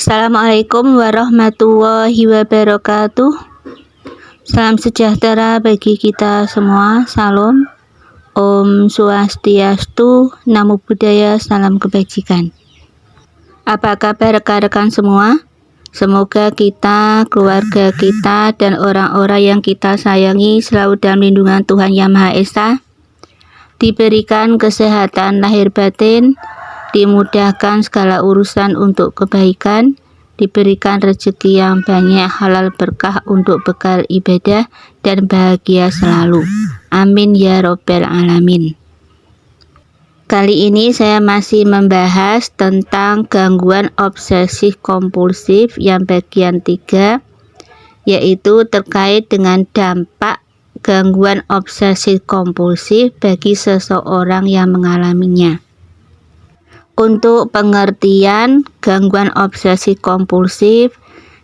Assalamualaikum warahmatullahi wabarakatuh. Salam sejahtera bagi kita semua. Salam. Om Swastiastu, Namo Buddhaya, salam kebajikan. Apa kabar rekan-rekan semua? Semoga kita, keluarga kita, dan orang-orang yang kita sayangi selalu dalam lindungan Tuhan Yang Maha Esa, diberikan kesehatan lahir batin, dimudahkan segala urusan untuk kebaikan, diberikan rezeki yang banyak, halal berkah untuk bekal ibadah, dan bahagia selalu. Amin ya robbal alamin. Kali ini saya masih membahas tentang gangguan obsesif kompulsif yang bagian 3, yaitu terkait dengan dampak gangguan obsesif kompulsif bagi seseorang yang mengalaminya. Untuk pengertian gangguan obsesif kompulsif,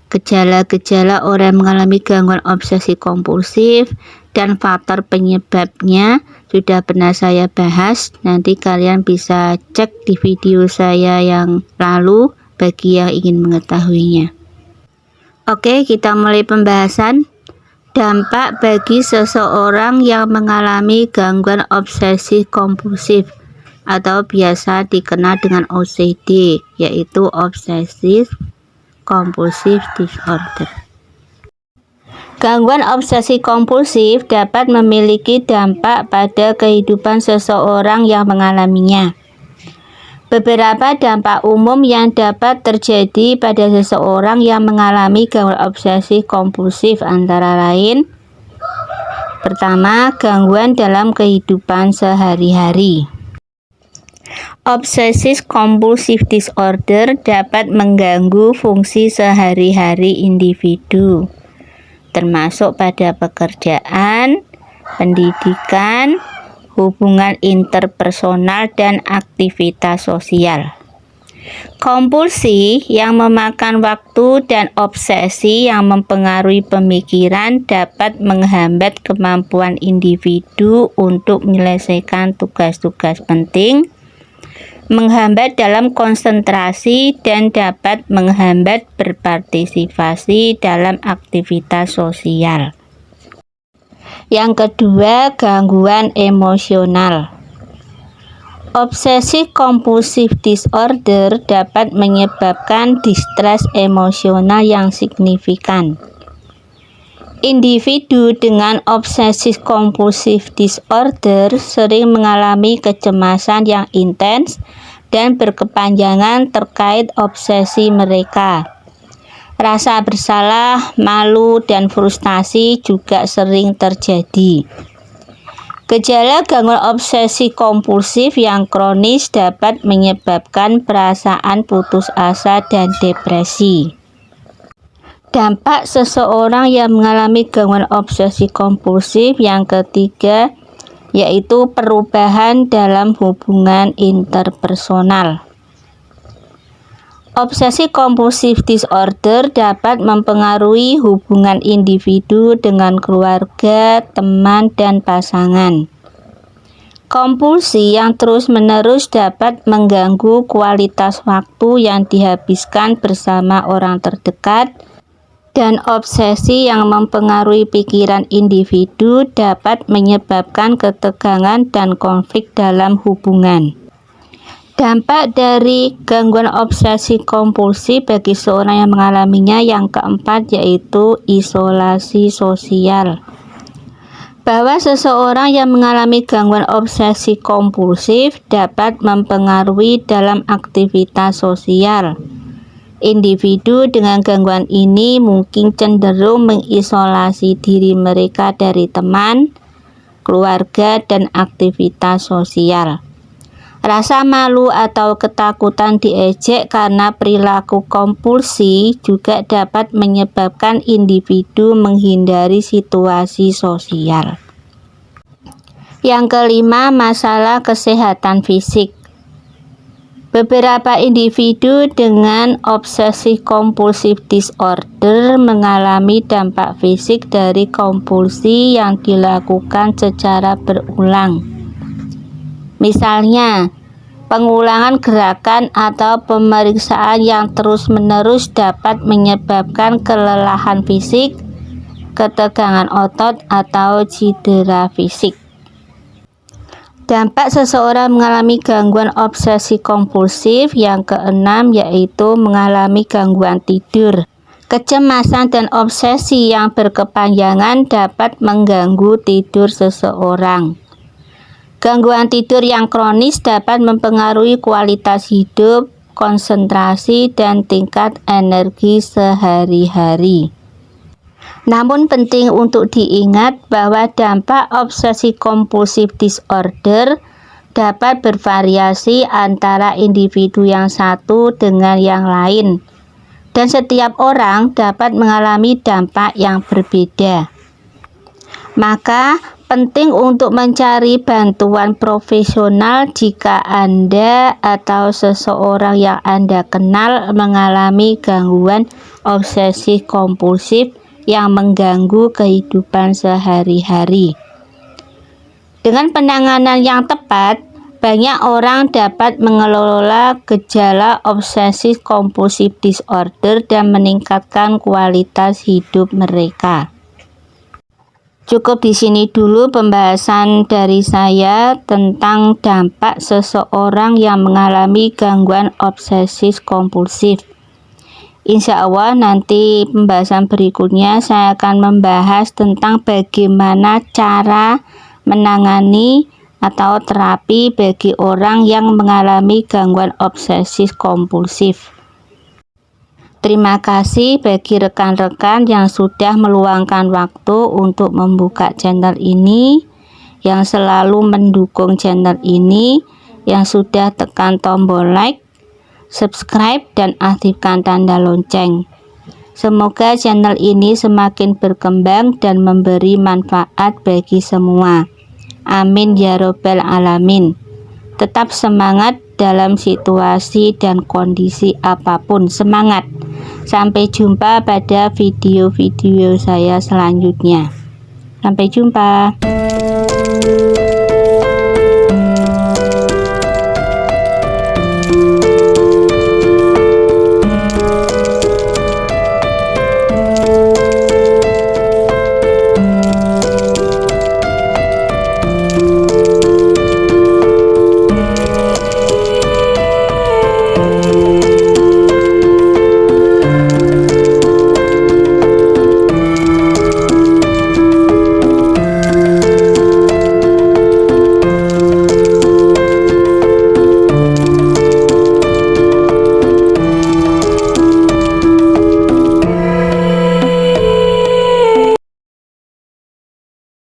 gejala-gejala orang yang mengalami gangguan obsesif kompulsif, dan faktor penyebabnya sudah pernah saya bahas. Nanti kalian bisa cek di video saya yang lalu bagi yang ingin mengetahuinya. Oke, kita mulai pembahasan. Dampak bagi seseorang yang mengalami gangguan obsesif kompulsif atau biasa dikenal dengan OCD, yaitu Obsessive Compulsive Disorder. Gangguan obsesi kompulsif dapat memiliki dampak pada kehidupan seseorang yang mengalaminya. Beberapa dampak umum yang dapat terjadi pada seseorang yang mengalami gangguan obsesi kompulsif antara lain: pertama, gangguan dalam kehidupan sehari-hari. Obsessive compulsive disorder dapat mengganggu fungsi sehari-hari individu, termasuk pada pekerjaan, pendidikan, hubungan interpersonal, dan aktivitas sosial. Kompulsi yang memakan waktu dan obsesi yang mempengaruhi pemikiran dapat menghambat kemampuan individu untuk menyelesaikan tugas-tugas penting, menghambat dalam konsentrasi, dan dapat menghambat berpartisipasi dalam aktivitas sosial. Yang kedua, gangguan emosional. Obsessive compulsive disorder dapat menyebabkan distres emosional yang signifikan. Individu dengan obsessive compulsive disorder sering mengalami kecemasan yang intens dan berkepanjangan terkait obsesi mereka. Rasa bersalah, malu, dan frustasi juga sering terjadi. Gejala gangguan obsesi kompulsif yang kronis dapat menyebabkan perasaan putus asa dan depresi. Dampak seseorang yang mengalami gangguan obsesi kompulsif yang ketiga, yaitu perubahan dalam hubungan interpersonal. Obsesi kompulsif disorder dapat mempengaruhi hubungan individu dengan keluarga, teman, dan pasangan. Kompulsi yang terus-menerus dapat mengganggu kualitas waktu yang dihabiskan bersama orang terdekat, dan obsesi yang mempengaruhi pikiran individu dapat menyebabkan ketegangan dan konflik dalam hubungan. Dampak dari gangguan obsesi kompulsif bagi seorang yang mengalaminya yang keempat, yaitu isolasi sosial. Bahwa seseorang yang mengalami gangguan obsesi kompulsif dapat mempengaruhi dalam aktivitas sosial. Individu dengan gangguan ini mungkin cenderung mengisolasi diri mereka dari teman, keluarga, dan aktivitas sosial. Rasa malu atau ketakutan diejek karena perilaku kompulsi juga dapat menyebabkan individu menghindari situasi sosial. Yang kelima, masalah kesehatan fisik. Beberapa individu dengan obsessive compulsive disorder mengalami dampak fisik dari kompulsi yang dilakukan secara berulang. Misalnya, Pengulangan gerakan atau pemeriksaan yang terus-menerus dapat menyebabkan kelelahan fisik, ketegangan otot, atau cedera fisik. Dampak seseorang mengalami gangguan obsesi kompulsif yang keenam yaitu mengalami gangguan tidur. Kecemasan dan obsesi yang berkepanjangan dapat mengganggu tidur seseorang. Gangguan tidur yang kronis dapat mempengaruhi kualitas hidup, konsentrasi, dan tingkat energi sehari-hari. Namun penting untuk diingat bahwa dampak obsesi kompulsif disorder dapat bervariasi antara individu yang satu dengan yang lain, dan setiap orang dapat mengalami dampak yang berbeda. Maka penting untuk mencari bantuan profesional jika Anda atau seseorang yang Anda kenal mengalami gangguan obsesi kompulsif yang mengganggu kehidupan sehari-hari. Dengan penanganan yang tepat, banyak orang dapat mengelola gejala obsesi kompulsif disorder dan meningkatkan kualitas hidup mereka. Cukup di sini dulu pembahasan dari saya tentang dampak seseorang yang mengalami gangguan obsesi kompulsif. Insya Allah nanti pembahasan berikutnya saya akan membahas tentang bagaimana cara menangani atau terapi bagi orang yang mengalami gangguan obsesi kompulsif. Terima kasih bagi rekan-rekan yang sudah meluangkan waktu untuk membuka channel ini, yang selalu mendukung channel ini, yang sudah tekan tombol like, subscribe, dan aktifkan tanda lonceng. Semoga channel ini semakin berkembang dan memberi manfaat bagi semua. Amin ya robbal alamin. Tetap semangat dalam situasi dan kondisi apapun. Semangat. Sampai jumpa pada video-video saya selanjutnya. Sampai jumpa.